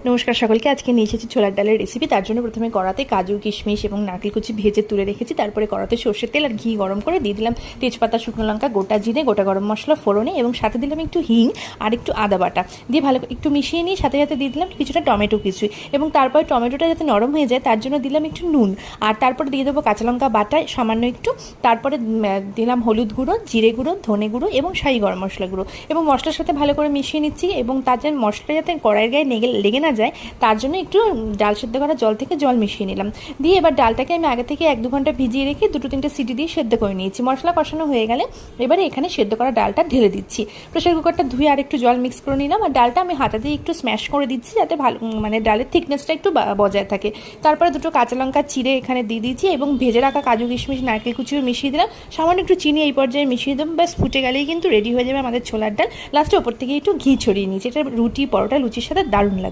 নমস্কার সকলকে। আজকে নিয়ে এসেছি ছোলার ডালের রেসিপি। তার জন্য প্রথমে কড়াতে কাজু, কিশমিশ এবং নারকেল কুচি ভেজে তুলে রেখেছি। তারপরে কড়াতে সর্ষের তেল আর ঘি গরম করে দিয়ে দিলাম তেজপাতা, শুকনো লঙ্কা, গোটা জিরে, গোটা গরম মশলা ফোড়নে এবং সাথে দিলাম একটু হিং আর একটু আদা বাটা দিয়ে ভালো একটু মিশিয়ে নিয়ে সাথে সাথে দিয়ে দিলাম কিছুটা টমেটো কুচি এবং তারপরে টমেটোটা যাতে নরম হয়ে যায় তার জন্য দিলাম একটু নুন আর তারপরে দিয়ে দেবো কাঁচা লঙ্কা বাটা সামান্য একটু। তারপরে দিলাম হলুদ গুঁড়ো, জিরে গুঁড়ো, ধনে গুঁড়ো এবং শাহি গরম মশলা গুঁড়ো এবং মশলার সাথে ভালো করে মিশিয়ে নিচ্ছি। এবং তার জন্য মশলাটা যাতে কড়াইয়ের গায়ে লেগে না যায় তার জন্য একটু ডাল সেদ্ধ করা জল থেকে জল মিশিয়ে নিলাম। দিয়ে এবার ডালটাকে আমি আগে থেকে 1-2 ঘন্টা ভিজিয়ে রেখে 2-3টে সিটি দিয়ে সেদ্ধ করে নিয়েছি। মশলা কষানো হয়ে গেলে এবারে এখানে সেদ্ধ করা ডালটা ঢেলে দিচ্ছি। প্রেসার কুকারটা ধুয়ে আর একটু জল মিক্স করে নিলাম আর ডালটা আমি হাতা দিয়ে একটু স্ম্যাশ করে দিচ্ছি যাতে ভালো ডালের থিকনেসটা একটু বজায় থাকে। তারপরে 2টো কাঁচা লঙ্কা চিড়ে এখানে দিয়ে দিয়েছি এবং ভেজে রাখা কাজু, কিশমিশ, নারকেল কুচিও মিশিয়ে দিলাম। সামান্য একটু চিনি এই পর্যায়ে মিশিয়ে দেবো। ব্যাস ফুটে গেলেই কিন্তু রেডি হয়ে যাবে আমাদের ছোলার ডাল। লাস্টে ওপর থেকে একটু ঘি ছড়িয়ে নিয়েছি। এটা রুটি, পরোটা, লুচির সাথে দারুণ লাগে।